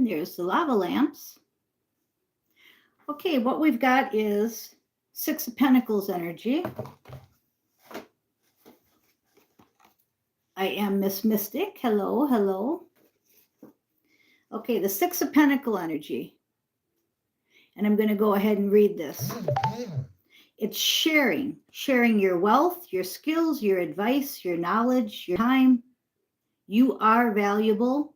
There's the lava lamps. Okay, what we've got is Six of Pentacles energy. I am Miss Mystic. Hello, hello. Okay, the Six of Pentacles energy. And I'm going to go ahead and read this. It's sharing your wealth, your skills, your advice, your knowledge, your time. You are valuable.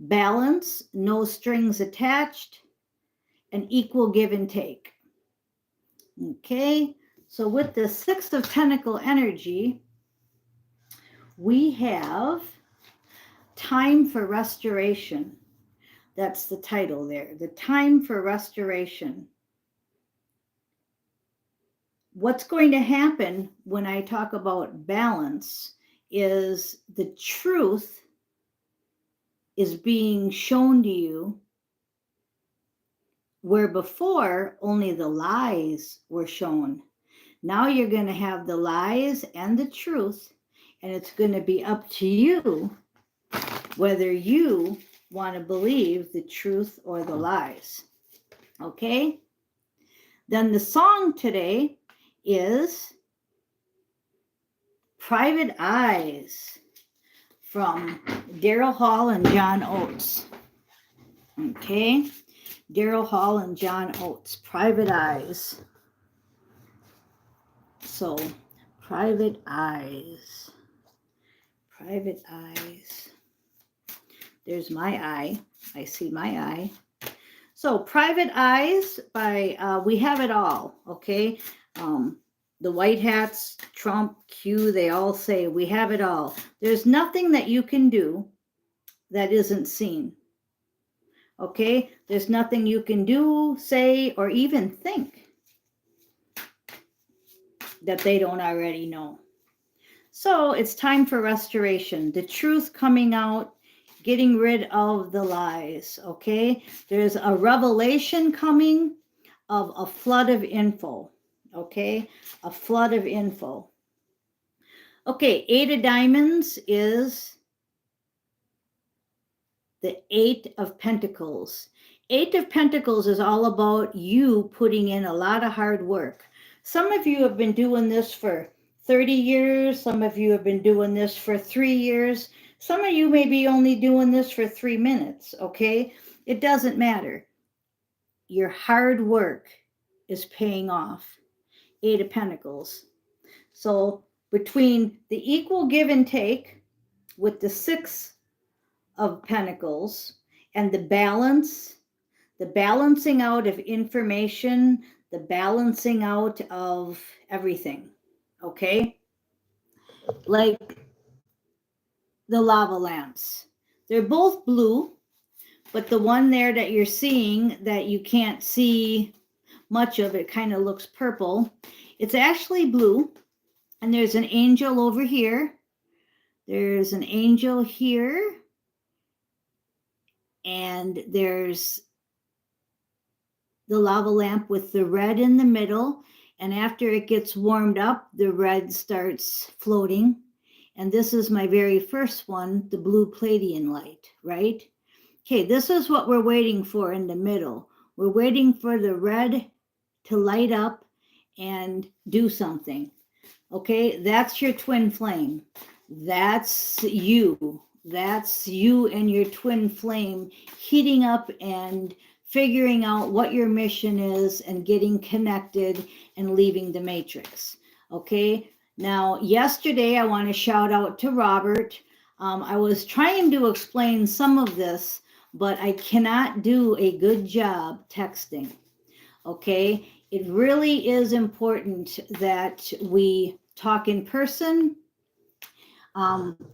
Balance, no strings attached, an equal give and take. Okay, so with the Six of Pentacles energy, we have time for restoration. That's the title there, the time for restoration. What's going to happen when I talk about balance is the truth is being shown to you, where before only the lies were shown. Now you're going to have the lies and the truth, and it's going to be up to you whether you want to believe the truth or the lies. Okay? Then the song today is Private Eyes from Daryl Hall and John Oates. Okay? Daryl Hall and John Oates, Private Eyes. So, Private Eyes. Private Eyes. There's my eye. I see my eye. So, Private Eyes by We Have It All, okay? The White Hats, Trump, Q, they all say, we have it all. There's nothing that you can do that isn't seen, okay? There's nothing you can do, say, or even think that they don't already know. So it's time for restoration, the truth coming out, getting rid of the lies, okay? There's a revelation coming of a flood of info, okay? A flood of info. Okay, Eight of Diamonds is the Eight of Pentacles. Eight of Pentacles is all about you putting in a lot of hard work. Some of you have been doing this for 30 years. Some of you have been doing this for 3 years. Some of you may be only doing this for 3 minutes, okay? It doesn't matter. Your hard work is paying off. Eight of Pentacles. So between the equal give and take with the Six of Pentacles and the balance, the balancing out of information, the balancing out of everything, okay? Like the lava lamps. They're both blue, but the one there that you're seeing that you can't see much of, it kind of looks purple. It's actually blue, and there's an angel over here. There's an angel here, and there's the lava lamp with the red in the middle, and after it gets warmed up, the red starts floating. And this is my very first one, the blue Pleiadian light, right? Okay, this is what we're waiting for in the middle. We're waiting for the red to light up and do something. Okay, that's your twin flame. That's you. That's you and your twin flame heating up and figuring out what your mission is and getting connected and leaving the matrix. Okay, now yesterday I want to shout out to Robert. I was trying to explain some of this, but I cannot do a good job texting. Okay, it really is important that we talk in person.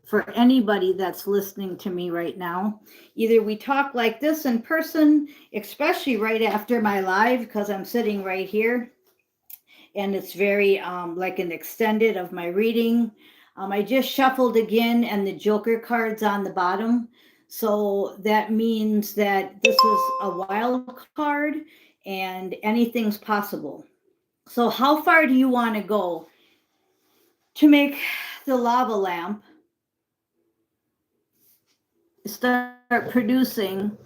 For anybody that's listening to me right now, either we talk like this in person, especially right after my live, because I'm sitting right here, and it's very like an extended of my reading. I just shuffled again, and the Joker card's on the bottom. So that means that this is a wild card, and anything's possible. So how far do you want to go to make the lava lamp start producing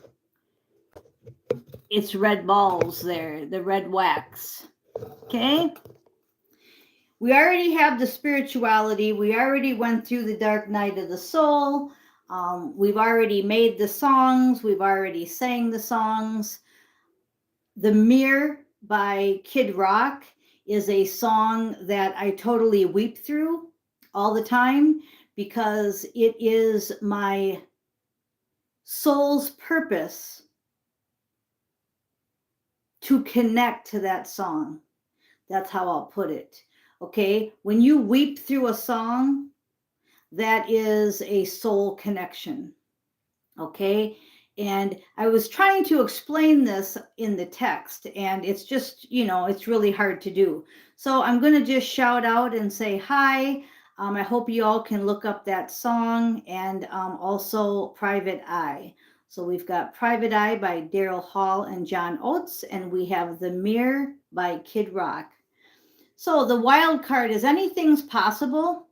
its red balls there, the red wax. Okay? We already have the spirituality. We already went through the dark night of the soul. We've already made the songs. We've already sang the songs. The Mirror by Kid Rock is a song that I totally weep through all the time because it is my soul's purpose to connect to that song. That's how I'll put it. Okay, when you weep through a song, that is a soul connection. Okay, and I was trying to explain this in the text, and it's just, it's really hard to do. So I'm going to just shout out and say hi. I hope you all can look up that song, and also Private Eye. So we've got Private Eye by Daryl Hall and John Oates, and we have The Mirror by Kid Rock. So the wild card is anything's possible.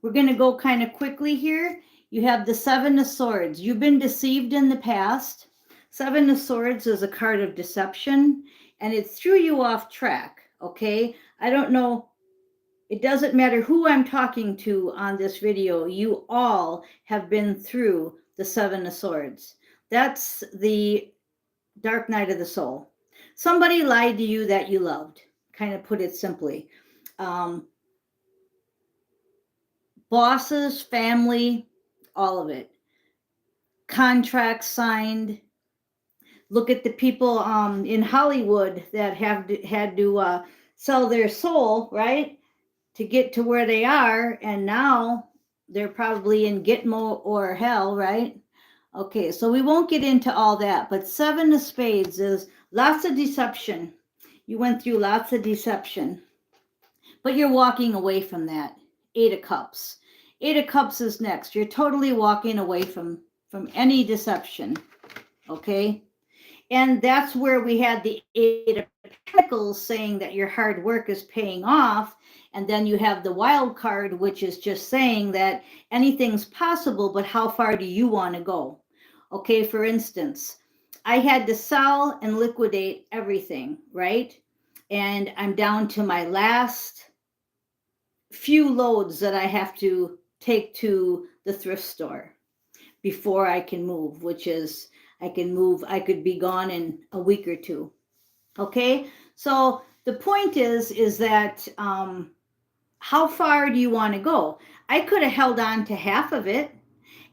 We're going to go kind of quickly here. You have the Seven of Swords. You've been deceived in the past. Seven of Swords is a card of deception, and it threw you off track, okay? I don't know. It doesn't matter who I'm talking to on this video. You all have been through the Seven of Swords. That's the dark night of the soul. Somebody lied to you that you loved, kind of put it simply. Bosses, family, all of it. Contracts signed. Look at the people in Hollywood that had to sell their soul, right, to get to where they are, and now they're probably in Gitmo or hell, right? Okay, so we won't get into all that, but Seven of Spades is lots of deception. You went through lots of deception, but you're walking away from that. Eight of Cups. Eight of Cups is next. You're totally walking away from any deception, okay? And that's where we had the Eight of Pentacles saying that your hard work is paying off. And then you have the wild card, which is just saying that anything's possible, but how far do you want to go? Okay, for instance, I had to sell and liquidate everything, right? And I'm down to my last few loads that I have to take to the thrift store before I can move, which is I could be gone in a week or two. Okay, so the point is that how far do you want to go? I could have held on to half of it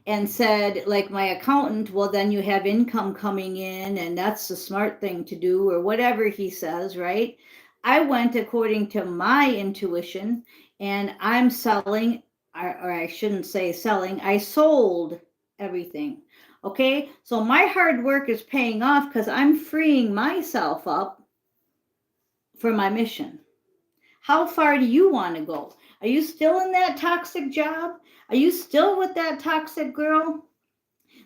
and said, like my accountant, well, then you have income coming in and that's the smart thing to do, or whatever he says, right? I went according to my intuition, and I'm selling, or I shouldn't say selling, I sold everything. Okay, so my hard work is paying off because I'm freeing myself up for my mission. How far do you want to go? Are you still in that toxic job? Are you still with that toxic girl?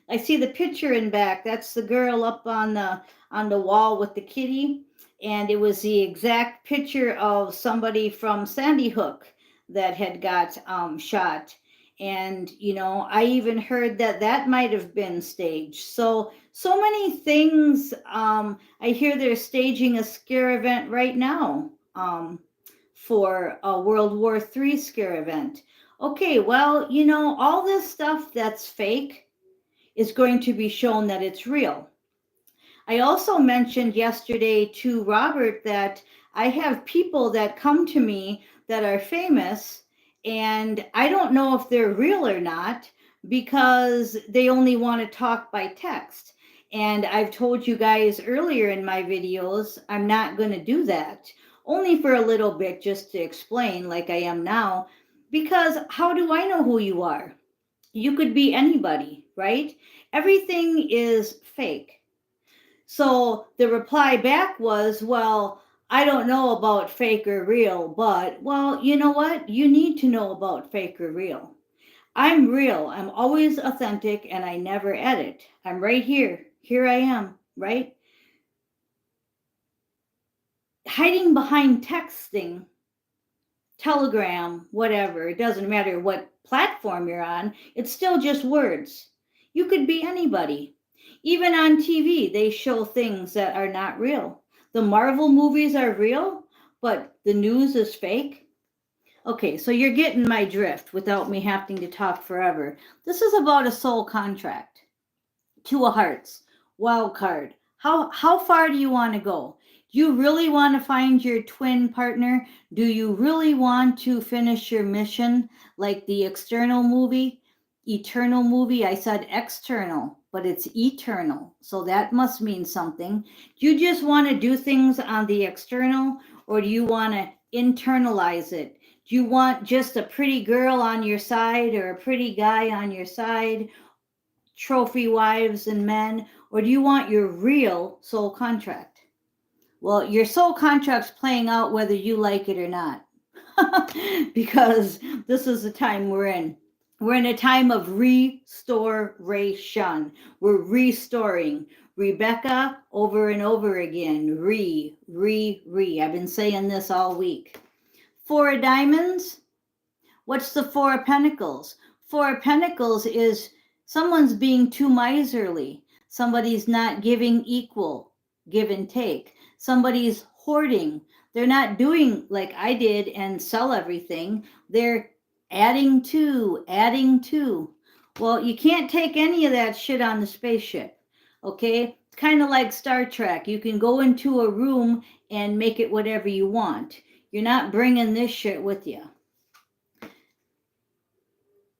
I see the picture in back. That's the girl up on the wall with the kitty. And it was the exact picture of somebody from Sandy Hook that had got shot. And, I even heard that might have been staged. So many things. I hear they're staging a scare event right now for a World War III scare event. Okay, well, all this stuff that's fake is going to be shown that it's real. I also mentioned yesterday to Robert that I have people that come to me that are famous, and I don't know if they're real or not because they only want to talk by text. And I've told you guys earlier in my videos, I'm not going to do that, only for a little bit, just to explain like I am now, because how do I know who you are? You could be anybody, right? Everything is fake. So the reply back was, well, I don't know about fake or real, but, well, you know what? You need to know about fake or real. I'm real. I'm always authentic, and I never edit. I'm right here. Here I am, right? Hiding behind texting, Telegram, whatever, it doesn't matter what platform you're on, it's still just words. You could be anybody. Even on TV, they show things that are not real. The Marvel movies are real, but the news is fake. Okay, so you're getting my drift without me having to talk forever. This is about a soul contract. Two of Hearts, wild card. How far do you want to go? Do you really want to find your twin partner? Do you really want to finish your mission like the external movie? Eternal movie. I said external, but it's eternal. So that must mean something. Do you just want to do things on the external, or do you want to internalize it? Do you want just a pretty girl on your side or a pretty guy on your side? Trophy wives and men, or do you want your real soul contract? Well, your soul contract's playing out whether you like it or not, because this is the time we're in. We're in a time of restoration. We're restoring. Rebecca, over and over again. I've been saying this all week. Four of Diamonds. What's the Four of Pentacles? Four of Pentacles is someone's being too miserly. Somebody's not giving equal, give and take. Somebody's hoarding. They're not doing like I did and sell everything. They're adding to. Well, you can't take any of that shit on the spaceship, okay? It's kind of like Star Trek. You can go into a room and make it whatever you want. You're not bringing this shit with you.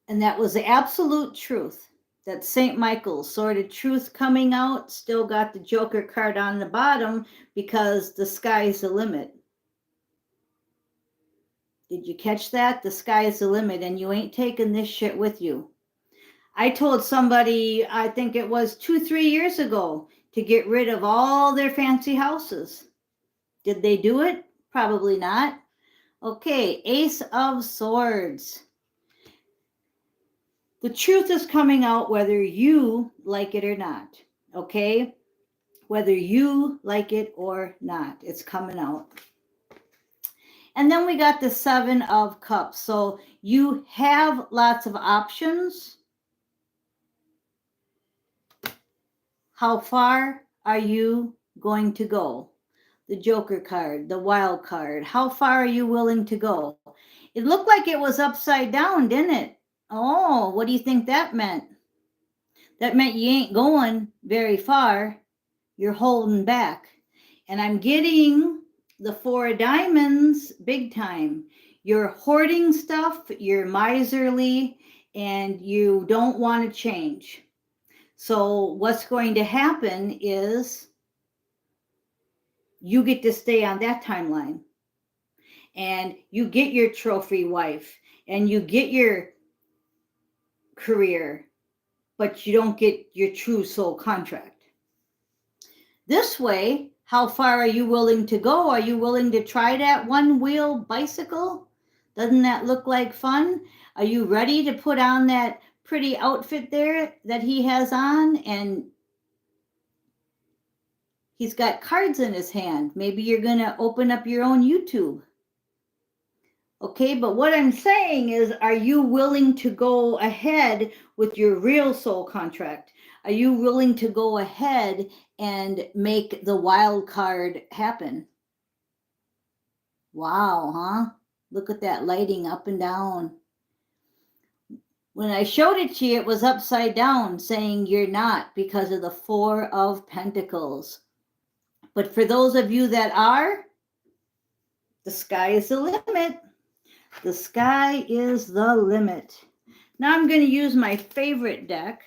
And that was the absolute truth. That St. Michael's sort of truth coming out, still got the Joker card on the bottom because the sky's the limit. Did you catch that? The sky is the limit, and you ain't taking this shit with you. I told somebody, I think it was 2-3 years ago, to get rid of all their fancy houses. Did they do it? Probably not. Okay, Ace of Swords. The truth is coming out whether you like it or not, okay? Whether you like it or not, it's coming out. And then we got the Seven of Cups. So you have lots of options. How far are you going to go? The Joker card, the Wild card. How far are you willing to go? It looked like it was upside down, didn't it? Oh, what do you think that meant? That meant you ain't going very far. You're holding back. And I'm getting the Four of Diamonds big time. You're hoarding stuff, you're miserly, and you don't want to change. So what's going to happen is you get to stay on that timeline. And you get your trophy wife, and you get your career, but you don't get your true soul contract. This way, how far are you willing to go? Are you willing to try that one-wheel bicycle? Doesn't that look like fun? Are you ready to put on that pretty outfit there that he has on? And he's got cards in his hand. Maybe you're going to open up your own YouTube. Okay, but what I'm saying is, are you willing to go ahead with your real soul contract? Are you willing to go ahead and make the wild card happen? Wow, huh? Look at that lighting up and down. When I showed it to you, it was upside down, saying you're not, because of the Four of Pentacles. But for those of you that are, the sky is the limit. The sky is the limit. Now I'm going to use my favorite deck.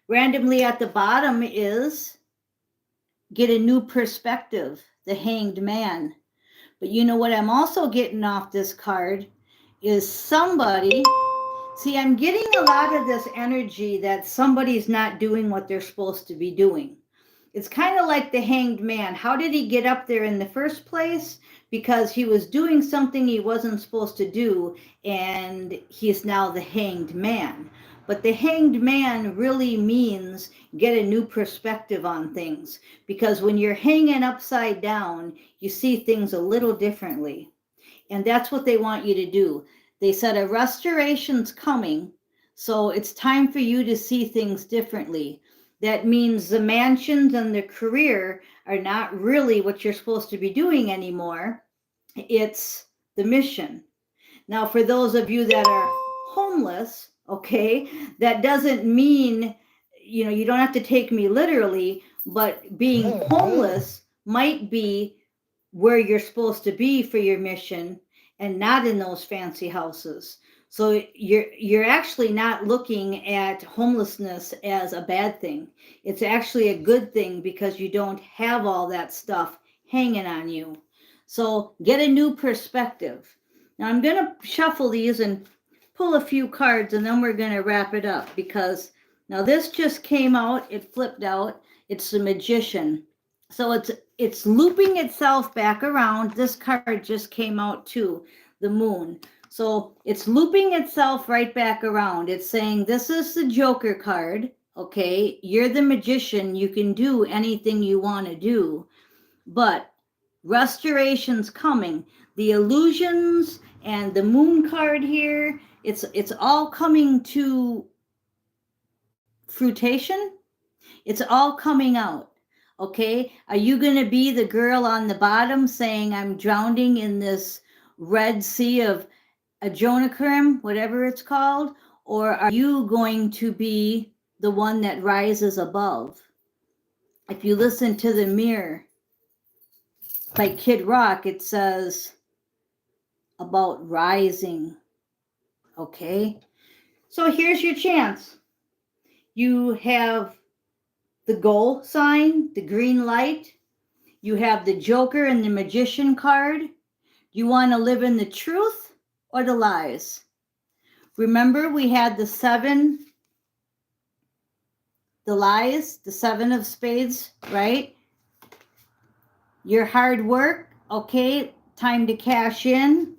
Randomly at the bottom is Get a New Perspective, the Hanged Man. But you know what I'm also getting off this card is somebody. See, I'm getting a lot of this energy that somebody's not doing what they're supposed to be doing. It's kind of like the Hanged Man. How did he get up there in the first place? Because he was doing something he wasn't supposed to do, and he's now the Hanged Man. But the Hanged Man really means get a new perspective on things. Because when you're hanging upside down, you see things a little differently. And that's what they want you to do. They said a restoration's coming. So it's time for you to see things differently. That means the mansions and the career are not really what you're supposed to be doing anymore. It's the mission. Now, for those of you that are homeless, okay, that doesn't mean, you don't have to take me literally, but being homeless might be where you're supposed to be for your mission and not in those fancy houses. So you're actually not looking at homelessness as a bad thing. It's actually a good thing because you don't have all that stuff hanging on you. So get a new perspective. Now I'm going to shuffle these and pull a few cards, and then we're going to wrap it up, because now this just came out, it flipped out. It's the Magician. So it's looping itself back around. This card just came out too, the Moon. So it's looping itself right back around. It's saying this is the Joker card. Okay, you're the magician. You can do anything you want to do, but restoration's coming. The illusions and the Moon card here, it's all coming to fruition. It's all coming out. Okay, are you going to be the girl on the bottom saying, I'm drowning in this red sea of Adrenochrome, whatever it's called? Or are you going to be the one that rises above? If you listen to The Mirror by Kid Rock, it says about rising. Okay, so here's your chance. You have the goal sign, the green light. You have the Joker and the Magician card. You want to live in the truth or the lies? Remember, we had the lies, the 7 of spades, right? Your hard work, okay, time to cash in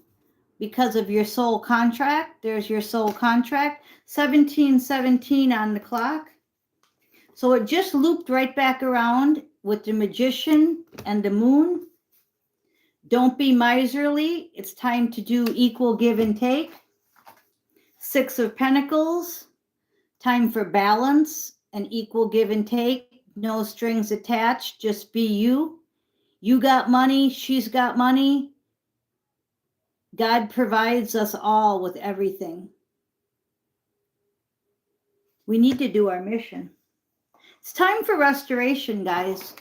because of your soul contract. There's your soul contract. 17:17 on the clock. So it just looped right back around with the Magician and the Moon. Don't be miserly. It's time to do equal give and take. 6 of Pentacles. Time for balance and equal give and take. No strings attached. Just be you. You got money. She's got money. God provides us all with everything. We need to do our mission. It's time for restoration, guys.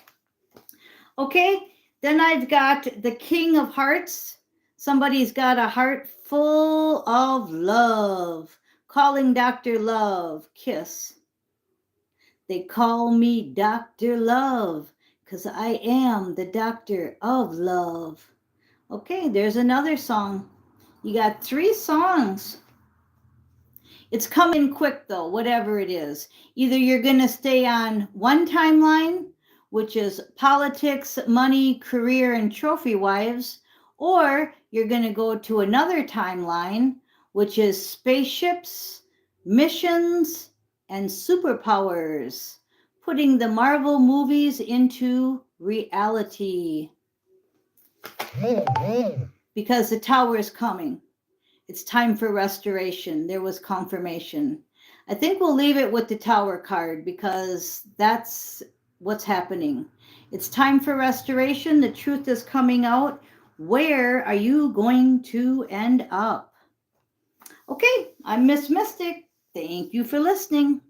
Okay, then I've got the King of Hearts. Somebody's got a heart full of love. Calling Dr. Love. Kiss. They call me Dr. Love because I am the doctor of love. Okay, there's another song. You got 3 songs. It's coming quick, though, whatever it is. Either you're going to stay on one timeline, which is politics, money, career, and trophy wives, or you're going to go to another timeline, which is spaceships, missions, and superpowers, putting the Marvel movies into reality. Because the tower is coming. It's time for restoration. There was confirmation. I think we'll leave it with the Tower card because that's what's happening. It's time for restoration. The truth is coming out. Where are you going to end up? Okay, I'm Miss Mystic. Thank you for listening.